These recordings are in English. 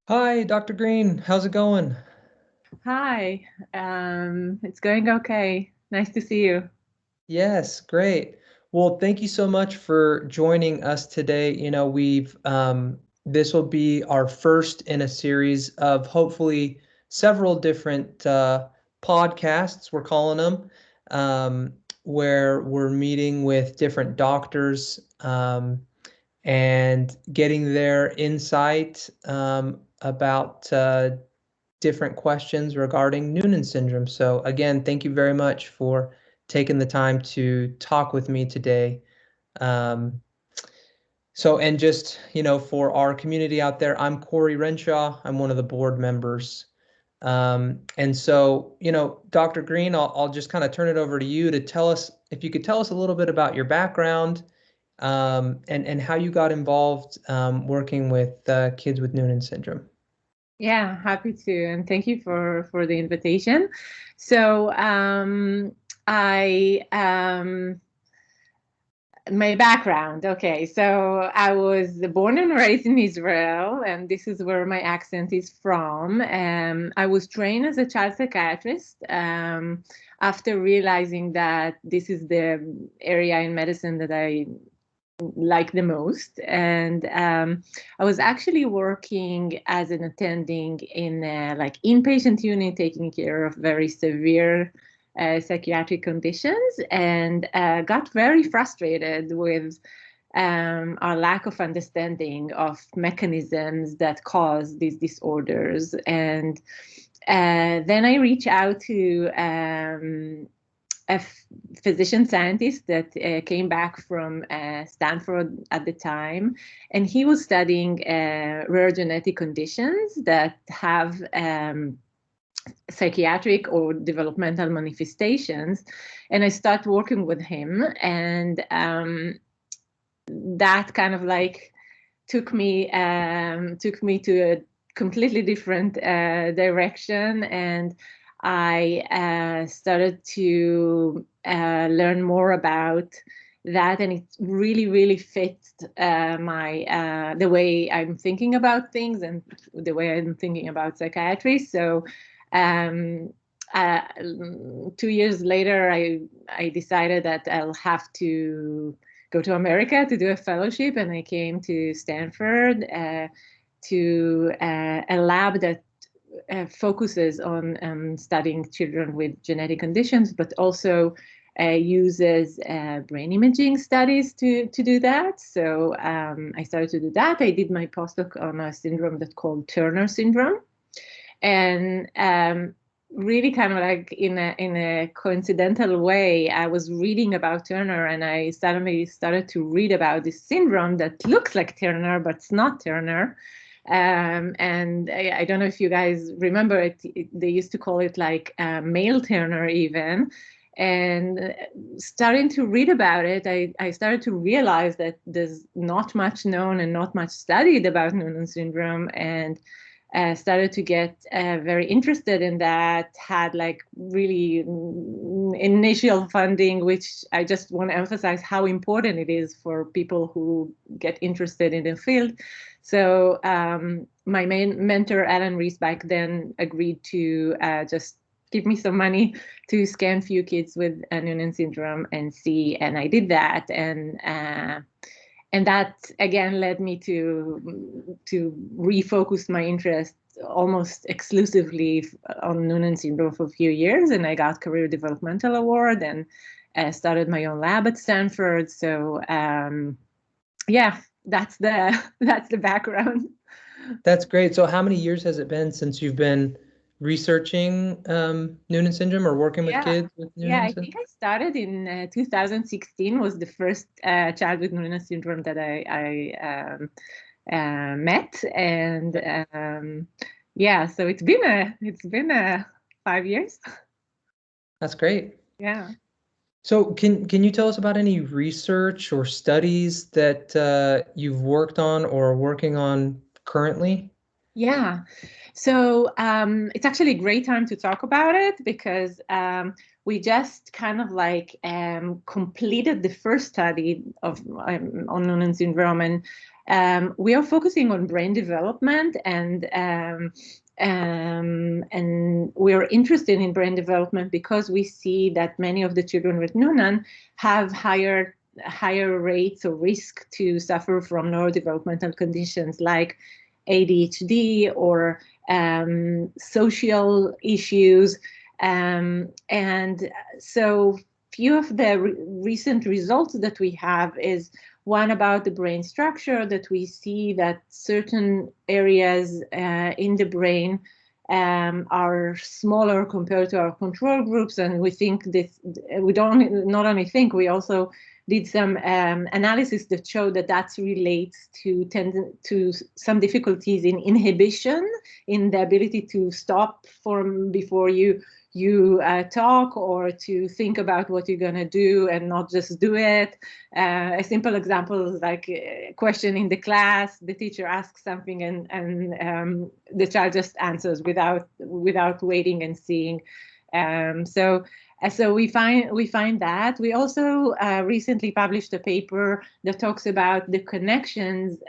Hi, Dr. Green. How's it going? Hi, it's going okay. Nice to see you. Yes, great. Well, thank you so much for joining us today. This will be our first in a series of hopefully several different podcasts, we're calling them, where we're meeting with different doctors and getting their insight about different questions regarding Noonan syndrome. So again, thank you very much for taking the time to talk with me today. Um, and just, for our community out there, I'm Corey Renshaw. I'm one of the board members. Dr. Green, I'll just kind of turn it over to you to tell us, if you could tell us a little bit about your background, and how you got involved working with kids with Noonan syndrome. Yeah, happy to, and thank you for the invitation. So, I my background. Okay, so I was born and raised in Israel, and this is where my accent is from. I was trained as a child psychiatrist. After realizing that this is the area in medicine that I like the most. And I was actually working as an attending in like inpatient unit, taking care of very severe psychiatric conditions, and got very frustrated with our lack of understanding of mechanisms that cause these disorders. And then I reached out to a physician scientist that came back from Stanford at the time, and he was studying rare genetic conditions that have psychiatric or developmental manifestations. And I started working with him, and that kind of like took me to a completely different direction, and I started to learn more about that, and it really fit my the way I'm thinking about things and the way I'm thinking about psychiatry. So um, uh, 2 years later, I decided that I'll have to go to America to do a fellowship, and I came to Stanford to a lab that focuses on studying children with genetic conditions, but also uses brain imaging studies to do that. So I started to do that. I did my postdoc on a syndrome that's called Turner syndrome, and really kind of like in a coincidental way, I was reading about Turner, and I suddenly started to read about this syndrome that looks like Turner, but it's not Turner. And I don't know if you guys remember they used to call it like male Turner even. And starting to read about it, I started to realize that there's not much known and not much studied about Noonan syndrome, and started to get very interested in that, had like really initial funding, which I just want to emphasize how important it is for people who get interested in the field. So my main mentor, Alan Rees, back then agreed to just give me some money to scan few kids with Noonan syndrome and see, and I did that, and that again led me to refocus my interest almost exclusively on Noonan syndrome for a few years, and I got Career Developmental Award and started my own lab at Stanford. So yeah, that's the that's the background. That's great. So how many years has it been since you've been researching Noonan syndrome or working with Yeah. kids with Yeah, Noonan I think syndrome? I started in 2016 was the first child with Noonan syndrome that I met, and yeah, so it's been 5 years. That's great. Yeah. So can you tell us about any research or studies that you've worked on or are working on currently? Yeah. So it's actually a great time to talk about it because we just kind of like completed the first study of on Noonan syndrome, and we are focusing on brain development, and we're interested in brain development because we see that many of the children with Noonan have higher rates or risk to suffer from neurodevelopmental conditions like ADHD or social issues. And so few of the recent results that we have is one about the brain structure, that we see that certain areas in the brain are smaller compared to our control groups, and we think this, we don't not only think, we also did some analysis that showed that that relates to some difficulties in inhibition, in the ability to stop before you talk, or to think about what you're going to do and not just do it. A simple example is like a question in the class, the teacher asks something and the child just answers without waiting and seeing. So we find that. We also recently published a paper that talks about the connections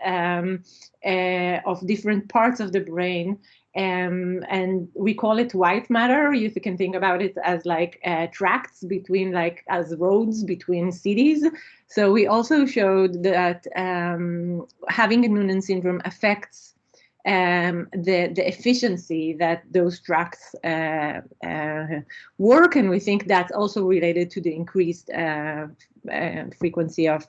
of different parts of the brain, and we call it white matter. You can think about it as like tracts between, like as roads between cities. So we also showed that having a Noonan syndrome affects the efficiency that those tracts work, and we think that's also related to the increased frequency of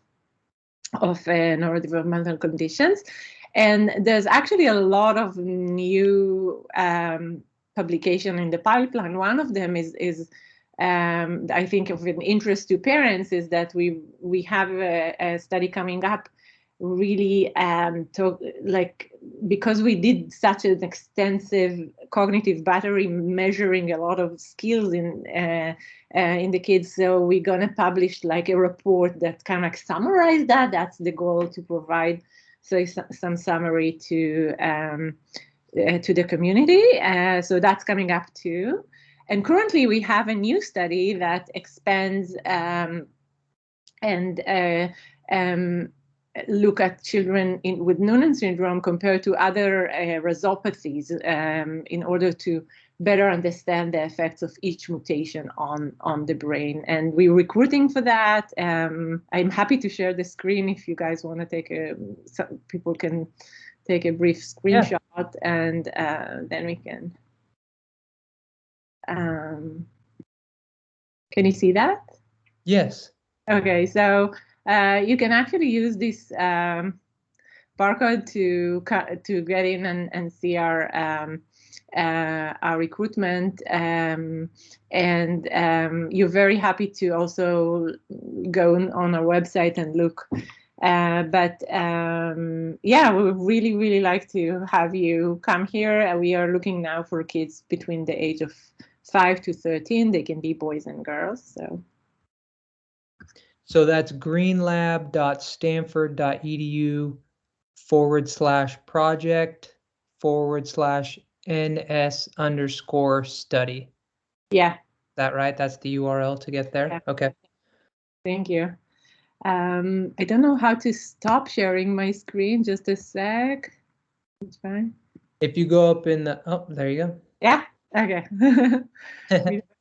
neurodevelopmental conditions. And there's actually a lot of new publication in the pipeline. One of them is I think of an interest to parents, is that we have a study coming up, really because we did such an extensive cognitive battery measuring a lot of skills in the kids. So we're going to publish like a report that kind of like summarize that. That's the goal, to provide some summary to the community. So that's coming up too. And currently we have a new study that expands and look at children with Noonan syndrome compared to other rhizopathies in order to better understand the effects of each mutation on the brain. And we're recruiting for that. I'm happy to share the screen if you guys want to take people can take a brief screenshot. Yeah. And then we can. Can you see that? Yes. Okay, so you can actually use this barcode to get in and see our recruitment, and you're very happy to also go on our website and look. But yeah, we would really like to have you come here. We are looking now for kids between the age of 5 to 13. They can be boys and girls. So that's greenlab.stanford.edu/project/NS_study. Yeah. That right? That's the URL to get there? Yeah. Okay. Thank you. I don't know how to stop sharing my screen. Just a sec. It's fine. If you go up in the, oh, there you go. Yeah. Okay.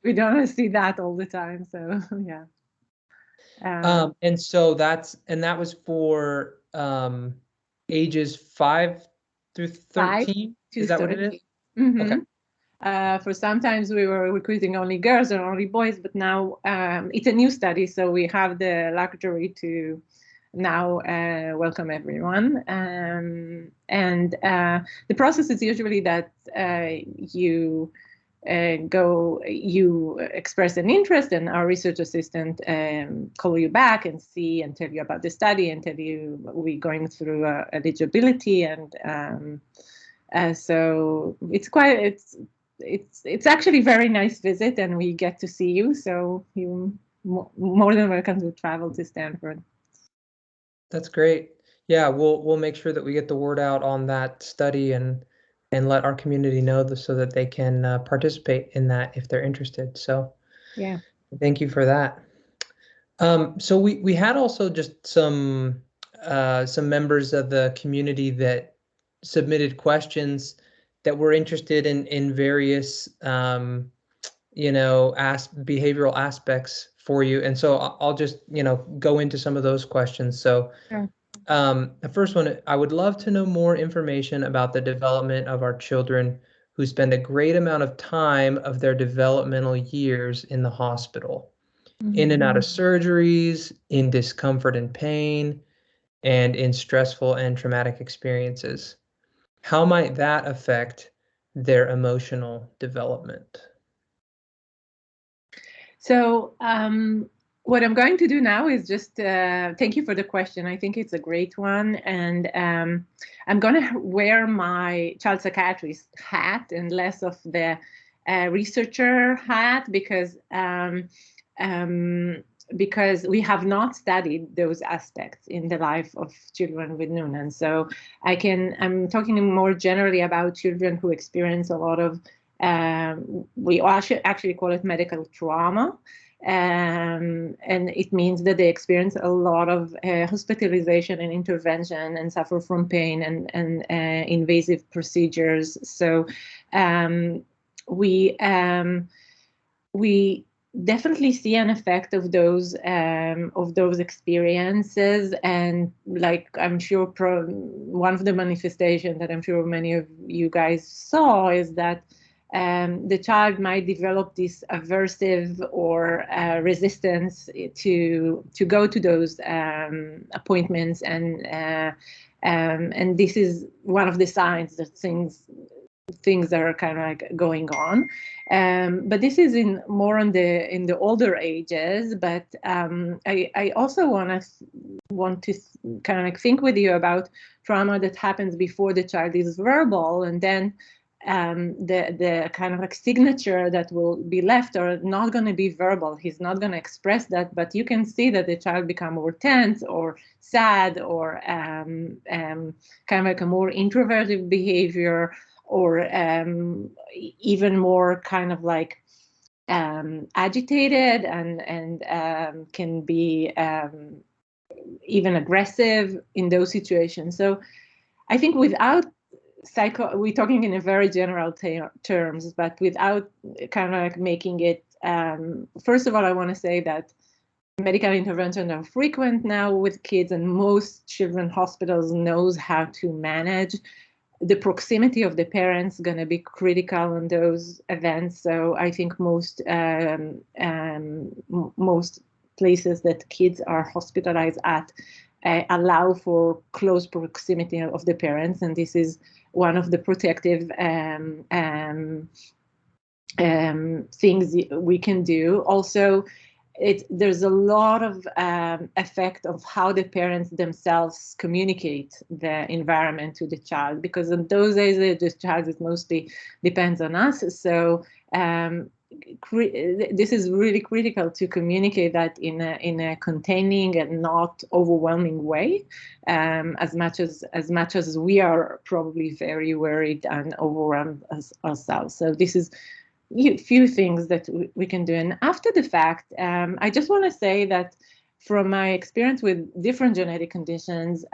we don't see that all the time, so yeah. And so that was for ages 5 through 13. Is that 30. What it is? Mm-hmm. Okay. For sometimes we were recruiting only girls or only boys, but now it's a new study, so we have the luxury to now welcome everyone. And the process is usually that you express an interest, and our research assistant call you back and see and tell you about the study and tell you we're going through eligibility, and so it's actually a very nice visit, and we get to see you, so you're more than welcome to travel to Stanford. That's great. Yeah, we'll make sure that we get the word out on that study and let our community know so that they can participate in that if they're interested. So yeah, Thank you for that. So we had also just some members of the community that submitted questions that were interested in various behavioral aspects for you, and so I'll just go into some of those questions. So Sure. the first one, I would love to know more information about the development of our children who spend a great amount of time of their developmental years in the hospital, in and out of surgeries, in discomfort and pain, and in stressful and traumatic experiences. How might that affect their emotional development? So what I'm going to do now is just thank you for the question. I think it's a great one, and I'm going to wear my child psychiatrist hat and less of the researcher hat, because we have not studied those aspects in the life of children with Noonan. So I'm talking more generally about children who experience a lot of we actually call it medical trauma. And it means that they experience a lot of hospitalization and intervention and suffer from pain and invasive procedures. So we definitely see an effect of those experiences, and like I'm sure one of the manifestations that I'm sure many of you guys saw is that the child might develop this aversive or resistance to go to those appointments, and this is one of the signs that things are kind of like going on. But this is in the older ages. But I also want to kind of like think with you about trauma that happens before the child is verbal, and then the kind of like signature that will be left are not going to be verbal. He's not going to express that, but you can see that the child become more tense or sad, or kind of like a more introverted behavior, or even more kind of like agitated, and can be even aggressive in those situations. So I think without we're talking in a very general terms, but without kind of like making it, first of all, I want to say that medical interventions are frequent now with kids, and most children's hospitals knows how to manage. The proximity of the parents going to be critical in those events. So I think most places that kids are hospitalized at allow for close proximity of the parents, and this is one of the protective things we can do. Also, there's a lot of effect of how the parents themselves communicate the environment to the child, because in those days the child is mostly depends on us. So this is really critical to communicate that in a containing and not overwhelming way, as much as we are probably very worried and overwhelmed ourselves. So this is few things that we can do. And after the fact, I just want to say that from my experience with different genetic conditions,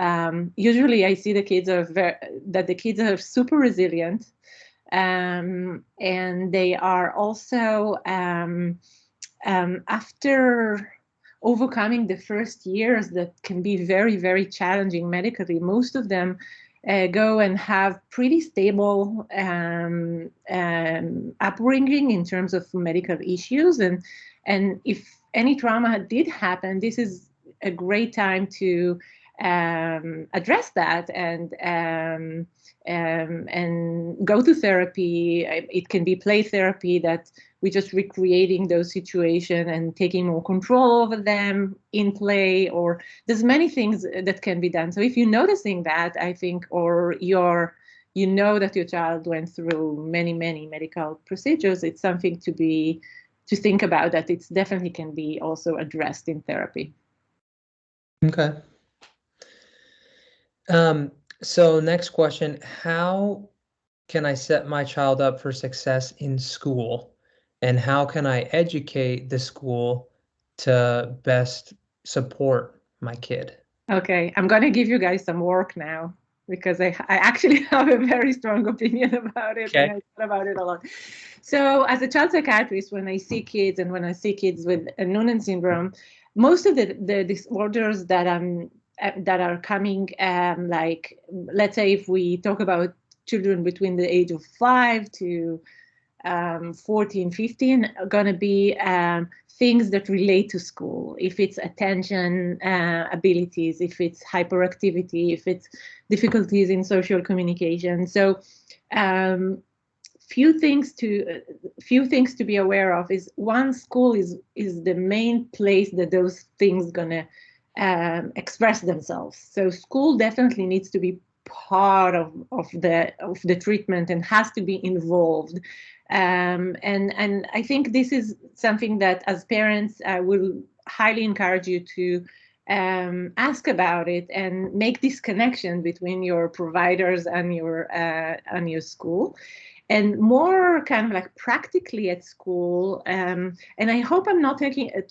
usually I see the kids are super resilient, and they are also after overcoming the first years that can be very, very challenging medically, most of them go and have pretty stable upbringing in terms of medical issues. And if any trauma did happen, this is a great time to address that and go to therapy. It can be play therapy, that we're just recreating those situations and taking more control over them in play, or there's many things that can be done. So if you're noticing that, I think, or you know that your child went through many medical procedures, it's something to think about, that it's definitely can be also addressed in therapy. Okay. So next question, how can I set my child up for success in school and how can I educate the school to best support my kid? Okay, I'm going to give you guys some work now because I actually have a very strong opinion about it, and Okay. I thought about it a lot. So as a child psychiatrist, when I see kids and when I see kids with Noonan syndrome, most of the disorders that are coming, like let's say if we talk about children between the age of 5 to 14, 15 are going to be things that relate to school. If it's attention abilities, if it's hyperactivity, if it's difficulties in social communication. So few things to be aware of is one, school is the main place that those things gonna express themselves. So school definitely needs to be part of the treatment and has to be involved. And I think this is something that as parents I will highly encourage you to ask about it and make this connection between your providers and your school. And more kind of like practically at school, and I hope I'm not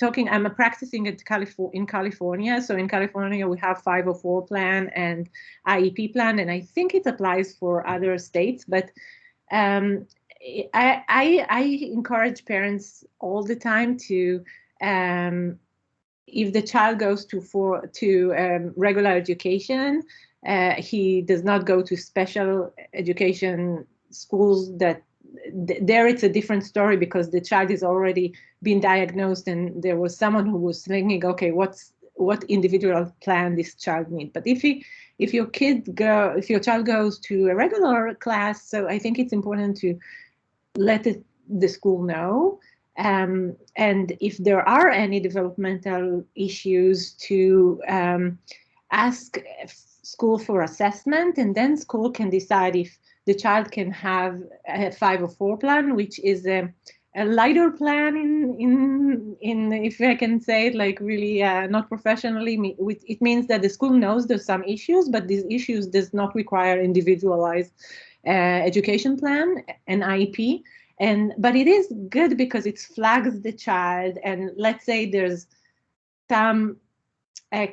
talking. I'm practicing in California. So in California, we have 504 plan and IEP plan, and I think it applies for other states. But I encourage parents all the time to, if the child goes to regular education, he does not go to special education schools. That there it's a different story because the child is already been diagnosed and there was someone who was thinking, okay, what individual plan this child need. But if your child goes to a regular class, so I think it's important to let the school know. And if there are any developmental issues, to ask school for assessment, and then school can decide if the child can have a 504 plan, which is a lighter plan in if I can say it like really not professionally. It means that the school knows there's some issues, but these issues does not require individualized education plan, an IEP. But it is good because it flags the child, and let's say there's some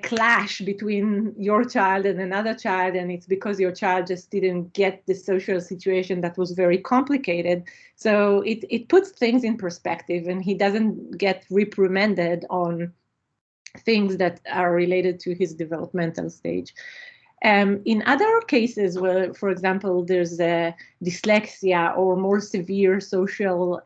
clash between your child and another child, and it's because your child just didn't get the social situation that was very complicated. So it puts things in perspective, and he doesn't get reprimanded on things that are related to his developmental stage. In other cases where, for example, there's a dyslexia or more severe social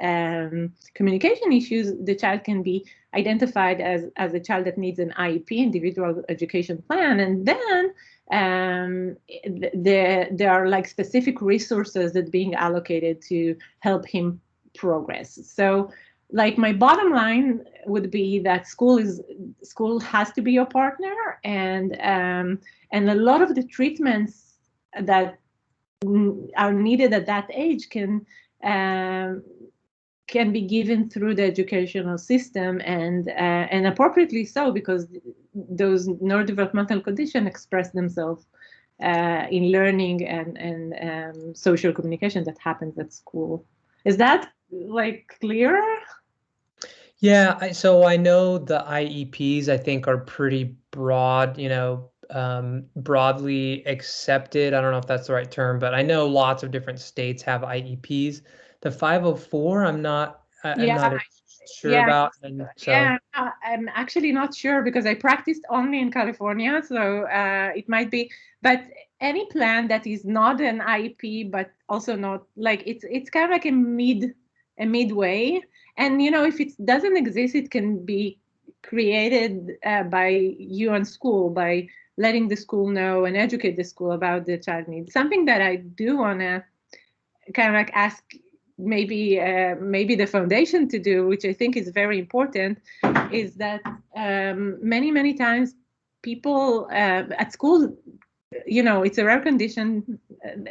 communication issues, the child can be identified as a child that needs an IEP, individual education plan, and then there are like specific resources that being allocated to help him progress. So like my bottom line would be that school has to be your partner, and a lot of the treatments that are needed at that age can be given through the educational system, and appropriately so, because those neurodevelopmental conditions express themselves in learning and social communication that happens at school. Is that like clear? Yeah, so I know the IEPs, I think, are pretty broad, broadly accepted. I don't know if that's the right term, but I know lots of different states have IEPs. The 504, I'm not Yeah, sure yeah, about, and yeah. so I'm actually not sure because I practiced only in California, so it might be. But any plan that is not an IEP, but also not like it's kind of like a midway. And if it doesn't exist, it can be created by you and school, by letting the school know and educate the school about the child needs. Something that I do want to kind of like ask maybe the foundation to do, which I think is very important, is that many times people at school, it's a rare condition,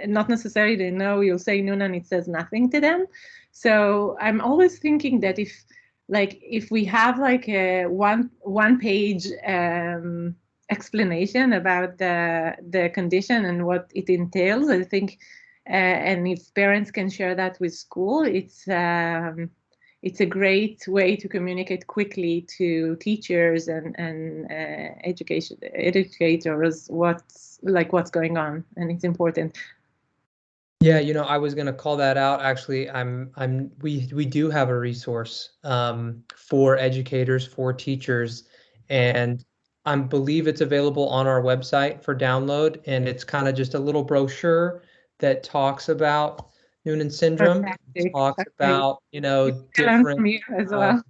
not necessarily they know. You'll say Noonan, it says nothing to them. So I'm always thinking that if we have like a one page explanation about the condition and what it entails, I think, and if parents can share that with school, it's a great way to communicate quickly to teachers and educators what's going on, and it's important. Yeah, I was going to call that out. Actually, we do have a resource for educators, for teachers, and I believe it's available on our website for download. And it's kind of just a little brochure that talks about Noonan syndrome, Fantastic. talks Okay. about, Learn different from you as well.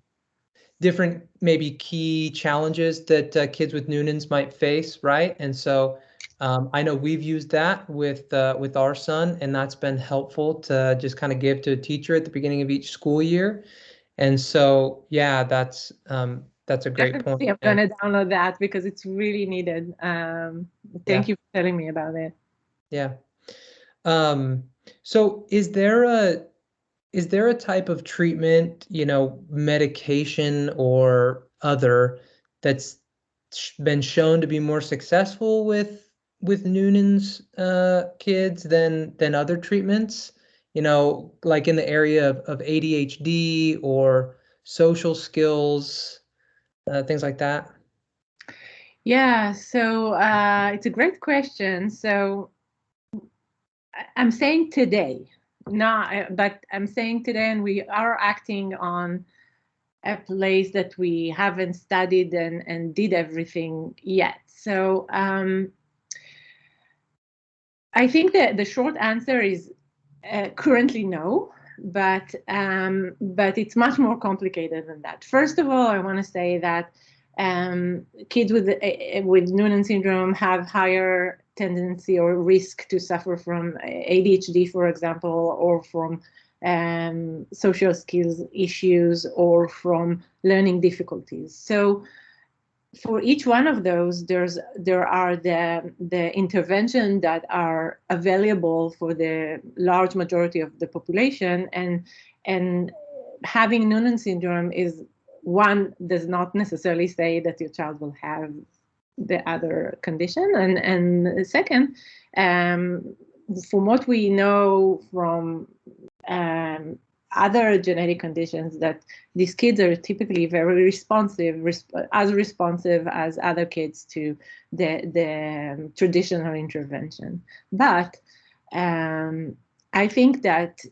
different maybe key challenges that kids with Noonans might face, right? And so I know we've used that with our son, and that's been helpful to just kind of give to a teacher at the beginning of each school year. And so, yeah, that's a great point. Definitely, I'm And gonna download that because it's really needed. Thank you for telling me about it. yeah. So is there a type of treatment, medication or other that's been shown to be more successful with Noonan's kids than other treatments? Like in the area of ADHD or social skills, things like that. Yeah, so it's a great question. So I'm saying today, but I'm saying today, and we are acting on a place that we haven't studied and did everything yet. So I think that the short answer is currently no, but it's much more complicated than that. First of all, I want to say that kids with Noonan syndrome have higher tendency or risk to suffer from ADHD, for example, or from social skills issues, or from learning difficulties. So for each one of those, there are the intervention that are available for the large majority of the population, and having Noonan syndrome is one does not necessarily say that your child will have the other condition, and second, from what we know from other genetic conditions, that these kids are typically very responsive, as responsive as other kids to the traditional intervention. But I think that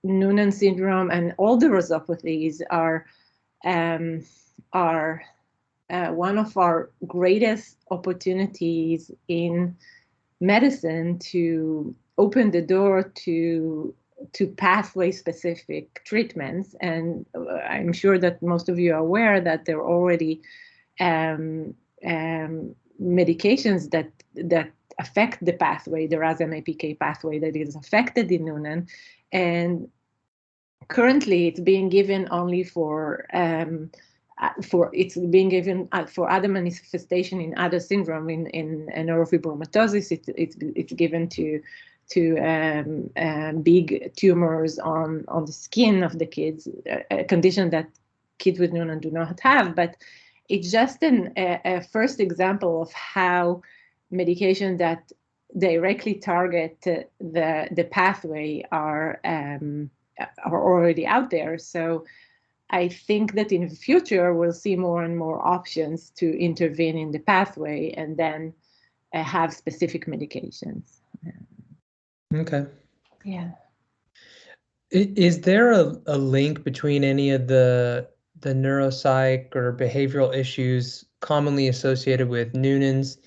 Noonan syndrome and all the rosopathies are one of our greatest opportunities in medicine to open the door to pathway-specific treatments. And I'm sure that most of you are aware that there are already medications that affect the pathway, the RAS-MAPK pathway that is affected in Noonan. And currently, it's being given only for other manifestation in other syndrome, in neurofibromatosis. It's given to big tumors on the skin of the kids, a condition that kids with Noonan do not have. But it's just a first example of how medication that directly target the pathway are already out there. So I think that in the future we'll see more and more options to intervene in the pathway and then have specific medications. Okay. Yeah. Is there a link between any of the neuropsych or behavioral issues commonly associated with Noonan's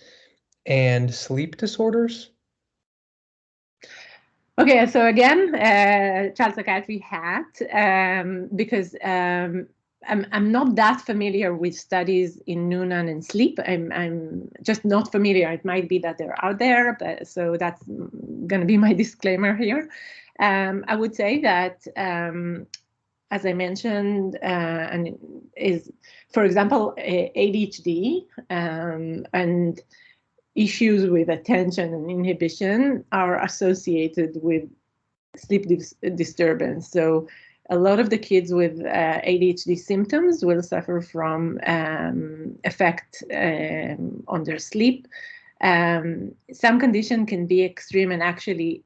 and sleep disorders? Okay, so again, child psychiatry hat, because I'm not that familiar with studies in Noonan and sleep. I'm just not familiar. It might be that they're out there, but so that's going to be my disclaimer here. I would say that, as I mentioned, and is, for example, ADHD and issues with attention and inhibition are associated with sleep disturbance. So a lot of the kids with ADHD symptoms will suffer from effect on their sleep. Some condition can be extreme and actually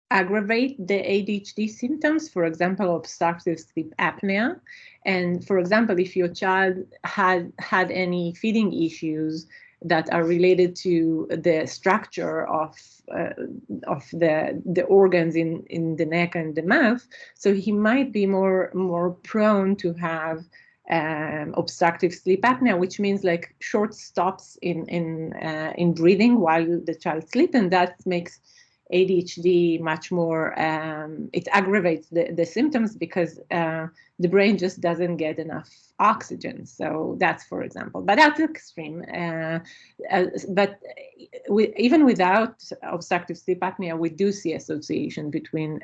aggravate the ADHD symptoms, for example, obstructive sleep apnea. And for example, if your child had any feeding issues that are related to the structure of the organs in the neck and the mouth, so he might be more prone to have obstructive sleep apnea, which means like short stops in breathing while the child sleeps, and that makes ADHD much more, it aggravates the symptoms because the brain just doesn't get enough oxygen. So that's, for example, but that's extreme. But even without obstructive sleep apnea, we do see association between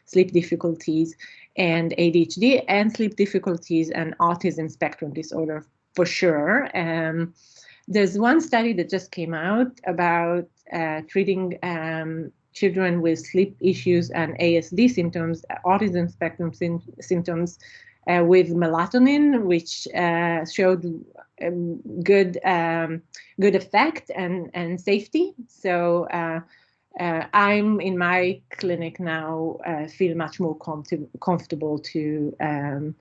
sleep difficulties and ADHD, and sleep difficulties and autism spectrum disorder for sure. There's one study that just came out about treating children with sleep issues and ASD symptoms, autism spectrum symptoms, with melatonin, which showed good effect and safety. So I'm in my clinic now, feel much more comfortable to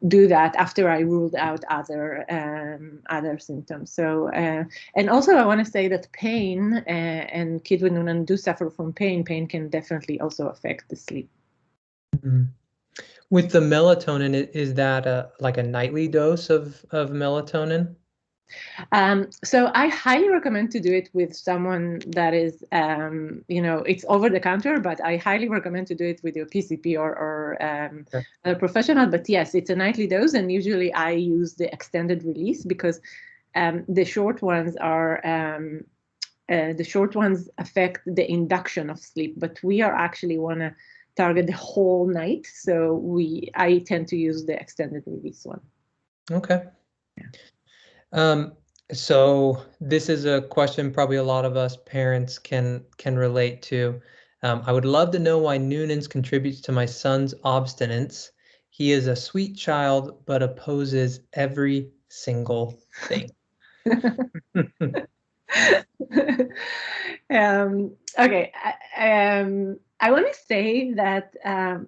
do that after I ruled out other symptoms. So and also I want to say that pain and kids with Noonan do suffer from pain. Pain can definitely also affect the sleep. Mm-hmm. With the melatonin, is that like a nightly dose of melatonin? So I highly recommend to do it with someone that is, it's over the counter, but I highly recommend to do it with your PCP or a professional. But yes, it's a nightly dose, and usually I use the extended release because the short ones affect the induction of sleep, but we are actually want to target the whole night. So I tend to use the extended release one. Okay. Yeah. So this is a question probably a lot of us parents can relate to. I would love to know why Noonan's contributes to my son's obstinance. He is a sweet child, but opposes every single thing. Okay, I want to say that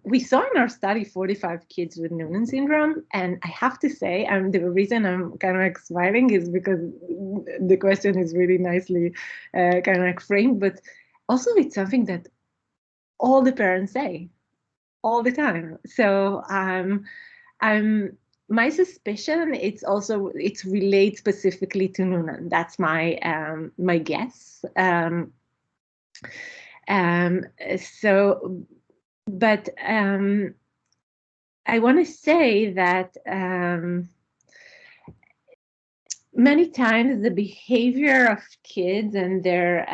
we saw in our study 45 kids with Noonan syndrome, and I have to say, the reason I'm kind of like smiling is because the question is really nicely kind of like framed, but also it's something that all the parents say all the time. So my suspicion it's relates specifically to Noonan. That's my my guess. But I want to say that many times the behavior of kids and their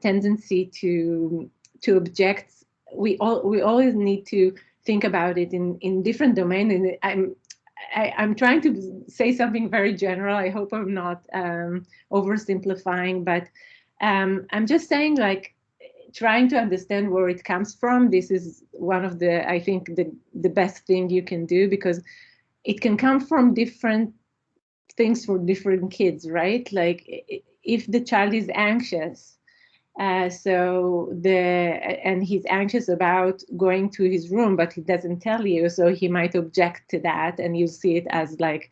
tendency to object, we always need to think about it in different domains. And I'm trying to say something very general. I hope I'm not oversimplifying, but I'm just saying, like, trying to understand where it comes from. This is one of I think the best thing you can do, because it can come from different things for different kids, right? Like if the child is anxious, and he's anxious about going to his room, but he doesn't tell you, so he might object to that, and you see it as like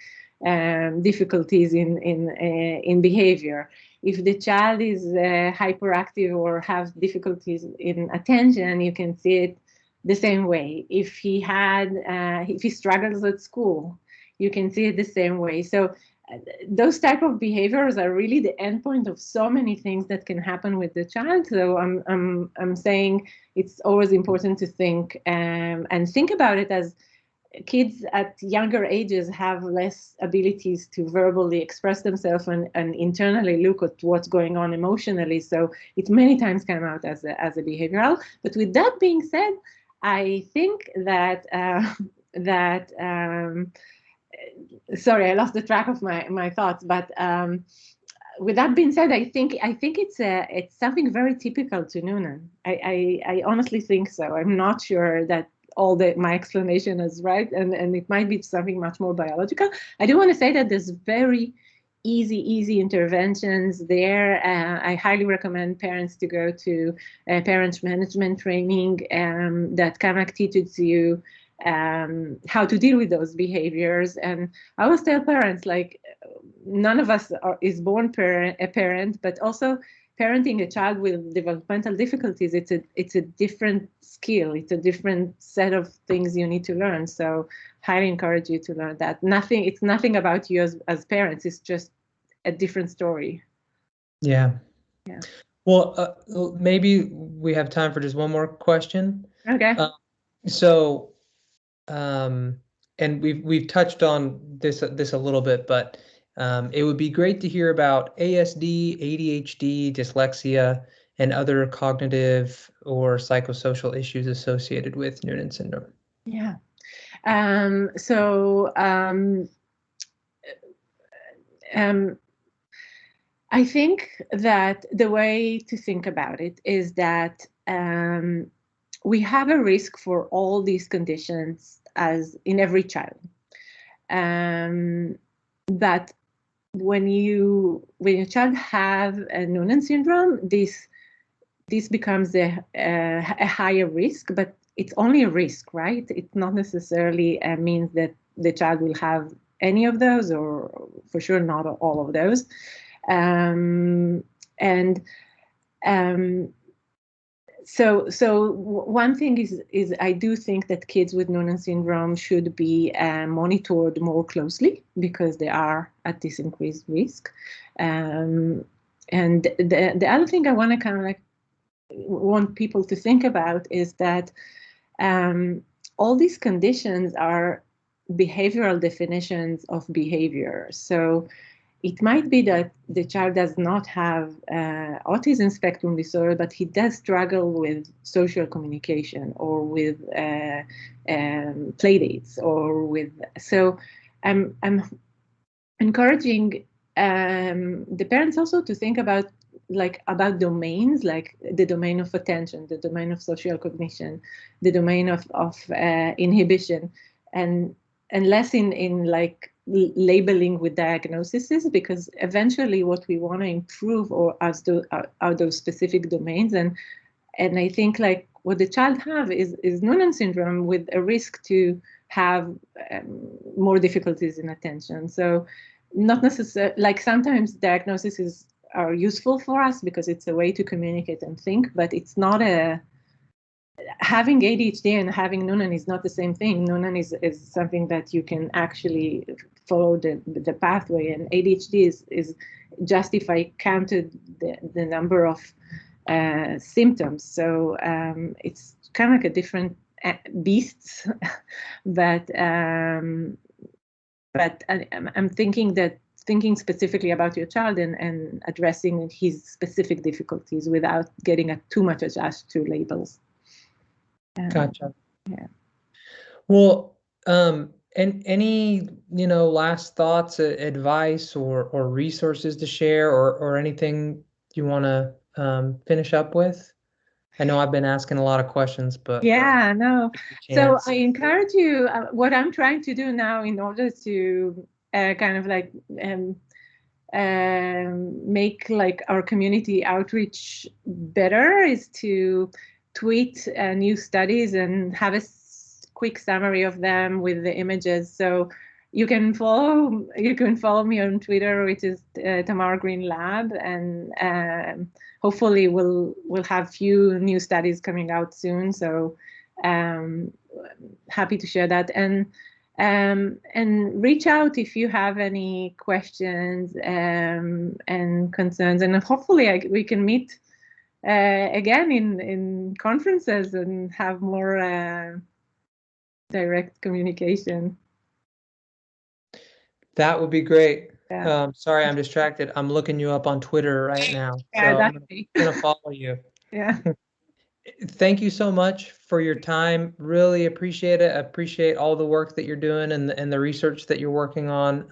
difficulties in behavior. If the child is hyperactive or have difficulties in attention, you can see it the same way. If he struggles at school, you can see it the same way. So those type of behaviors are really the endpoint of so many things that can happen with the child. So I'm saying it's always important to think and think about it as kids at younger ages have less abilities to verbally express themselves and internally look at what's going on emotionally. So it many times come out as a behavioral. But with that being said, I think that sorry, I lost the track of my thoughts. But with that being said, I think it's something very typical to Noonan. I honestly think so. I'm not sure that my explanation is right, and it might be something much more biological. I do want to say that there's very easy interventions there. I highly recommend parents to go to parent management training that kind of teaches you how to deal with those behaviors. And I always tell parents, like, none of us is born a parent, but also parenting a child with developmental difficulties, it's a different skill. It's a different set of things you need to learn. So highly encourage you to learn that. It's nothing about you as parents. It's just a different story. Yeah. Yeah. Well, maybe we have time for just one more question. Okay. And we've touched on this a little bit, but it would be great to hear about ASD, ADHD, dyslexia, and other cognitive or psychosocial issues associated with Noonan syndrome. Yeah. I think that the way to think about it is that we have a risk for all these conditions as in every child. But when your child have a Noonan syndrome, this becomes a higher risk, but it's only a risk, right? It's not necessarily means that the child will have any of those, or for sure not all of those. So one thing is I do think that kids with Noonan syndrome should be monitored more closely because they are at this increased risk. And the other thing I want to kind of like want people to think about is that all these conditions are behavioral definitions of behavior. So it might be that the child does not have autism spectrum disorder, but he does struggle with social communication or with play dates or with. So I'm encouraging the parents also to think about domains, like the domain of attention, the domain of social cognition, the domain of inhibition, and less in like labeling with diagnoses, because eventually what we want to improve are those specific domains. And I think like what the child have is Noonan syndrome with a risk to have more difficulties in attention. So not necessarily, like sometimes diagnoses are useful for us because it's a way to communicate and think, but it's not having ADHD and having Noonan is not the same thing. Noonan is something that you can actually follow the pathway, and ADHD is just if I counted the number of symptoms. So it's kind of like a different beast, but I'm thinking specifically about your child and addressing his specific difficulties without getting too much attached to labels. Gotcha. Yeah. Well, and any last thoughts, advice, or resources to share, or anything you want to finish up with? I know I've been asking a lot of questions, but yeah, no. So I encourage you. What I'm trying to do now in order to kind of like make like our community outreach better is to tweet new studies and have a quick summary of them with the images. So you can follow me on Twitter, which is Tamar Green Lab, and hopefully we'll have few new studies coming out soon. So happy to share that, and reach out if you have any questions and concerns, and hopefully we can meet again in conferences and have more direct communication. That would be great. Yeah. Sorry, I'm distracted. I'm looking you up on Twitter right now. Yeah, so I'm gonna follow you. Yeah. Thank you so much for your time. Really appreciate it. Appreciate all the work that you're doing and the research that you're working on.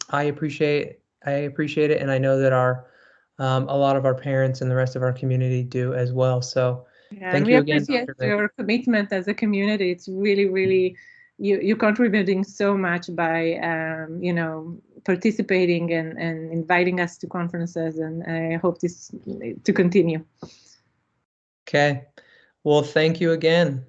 I appreciate it, and I know that a lot of our parents and the rest of our community do as well. So thank you again, Dr. appreciate your commitment as a community. It's really, really you're contributing so much by participating and inviting us to conferences, and I hope this to continue. Okay. Well, thank you again.